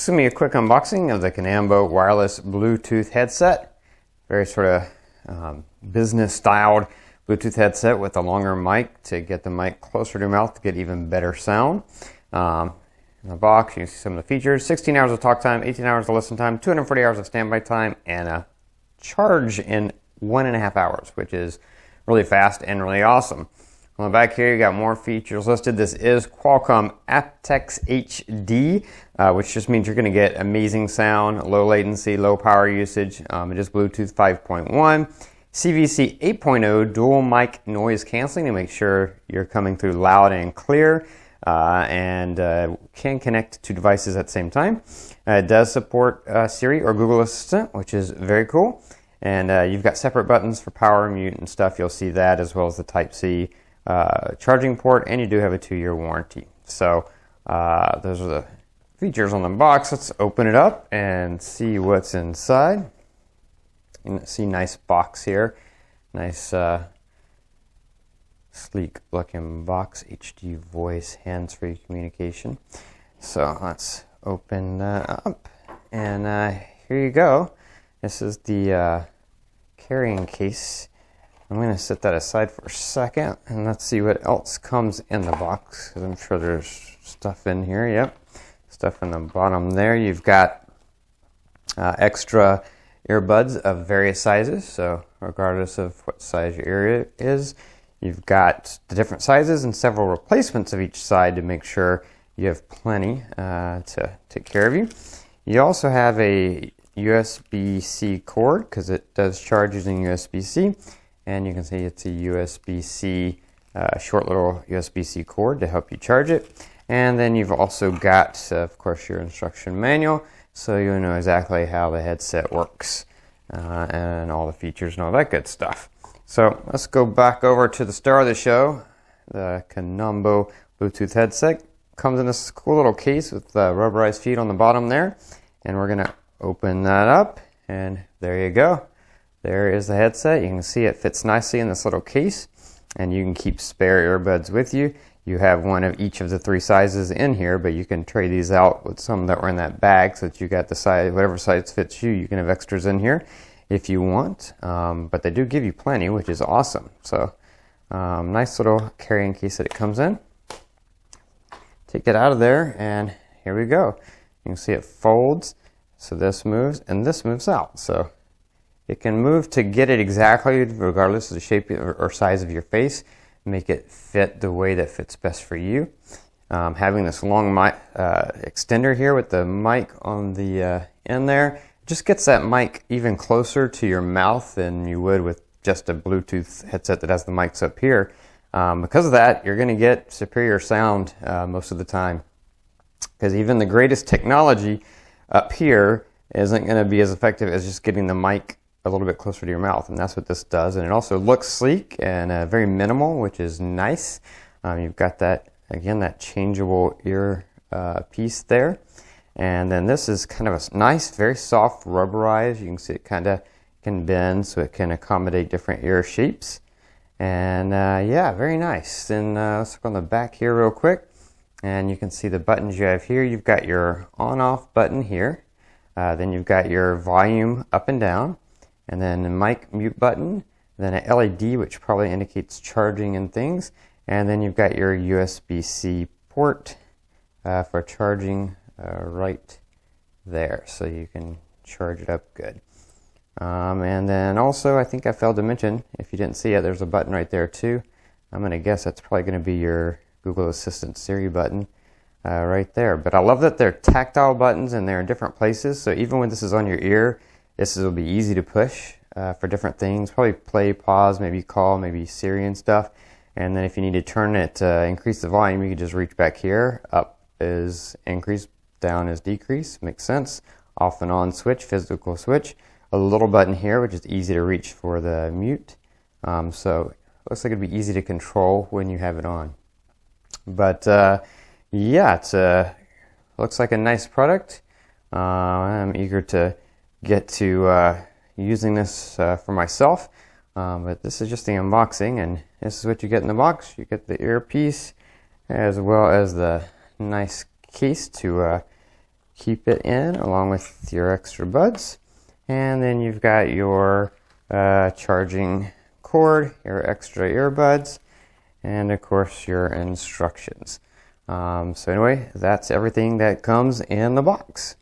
This is going to be a quick unboxing of the Conambo wireless Bluetooth headset. Very sort of business styled Bluetooth headset with a longer mic to get the mic closer to your mouth to get even better sound. In the box, you can see some of the features: 16 hours of talk time, 18 hours of listen time, 240 hours of standby time, and a charge in 1.5 hours, which is really fast and really awesome. On the back here, you got more features listed. This is Qualcomm AptX HD, which just means you're going to get amazing sound, low latency, low power usage. It is Bluetooth 5.1, CVC 8.0 dual mic noise canceling to make sure you're coming through loud and clear, and can connect to devices at the same time. It does support Siri or Google Assistant, which is very cool. And you've got separate buttons for power, mute, and stuff. You'll see that, as well as the Type-C charging port, and you do have a 2-year warranty. So those are the features on the box. Let's open it up and see what's inside. You can see nice box here, nice sleek looking box, HD voice, hands-free communication. So let's open that up, and here you go. This is the carrying case. I'm going to set that aside for a second, and let's see what else comes in the box, because I'm sure there's stuff in here. Yep, stuff in the bottom there. You've got extra earbuds of various sizes, so regardless of what size your ear is, you've got the different sizes and several replacements of each side to make sure you have plenty to take care of you. You also have a USB-C cord, because it does charge using USB-C. And you can see it's a USB-C, short little USB-C cord to help you charge it. And then you've also got, of course, your instruction manual, so you'll know exactly how the headset works and all the features and all that good stuff. So let's go back over to the star of the show. The Conambo Bluetooth headset comes in this cool little case with rubberized feet on the bottom there. And we're going to open that up, and there you go. There is the headset. You can see it fits nicely in this little case, and you can keep spare earbuds with you. You have one of each of the 3 sizes in here, but you can trade these out with some that were in that bag, so that you got the size, whatever size fits you. You can have extras in here if you want, but they do give you plenty, which is awesome. So nice little carrying case that it comes in. Take it out of there, and here we go. You can see it folds, so this moves and this moves out. So it can move to get it exactly, regardless of the shape or size of your face, make it fit the way that fits best for you. Having this long mic extender here with the mic on the end there just gets that mic even closer to your mouth than you would with just a Bluetooth headset that has the mics up here. Because of that, you're going to get superior sound most of the time, because even the greatest technology up here isn't going to be as effective as just getting the mic a little bit closer to your mouth, and that's what this does. And it also looks sleek and very minimal, which is nice. You've got that, again, that changeable ear piece there. And then this is kind of a nice, very soft rubberized. You can see it kind of can bend, so it can accommodate different ear shapes. And yeah, very nice. Then let's look on the back here real quick, and you can see the buttons you have here. You've got your on-off button here. Then you've got your volume up and down, and then the mic mute button, then an LED, which probably indicates charging and things, and then you've got your USB-C port for charging right there, so you can charge it up good. And then also, I think I failed to mention, if you didn't see it, there's a button right there too. I'm going to guess that's probably going to be your Google Assistant Siri button right there. But I love that they're tactile buttons and they're in different places, so even when this is on your ear, this will be easy to push for different things. Probably play, pause, maybe call, maybe Siri and stuff. And then if you need to turn it, increase the volume, you can just reach back here. Up is increase, down is decrease. Makes sense. Off and on switch, physical switch. A little button here, which is easy to reach for the mute. So it looks like it'd be easy to control when you have it on. But yeah, it looks like a nice product. I'm eager to get to using this for myself, but this is just the unboxing, and this is what you get in the box. You get the earpiece as well as the nice case to keep it in along with your extra buds. And then you've got your charging cord, your extra earbuds, and of course your instructions. So anyway, that's everything that comes in the box.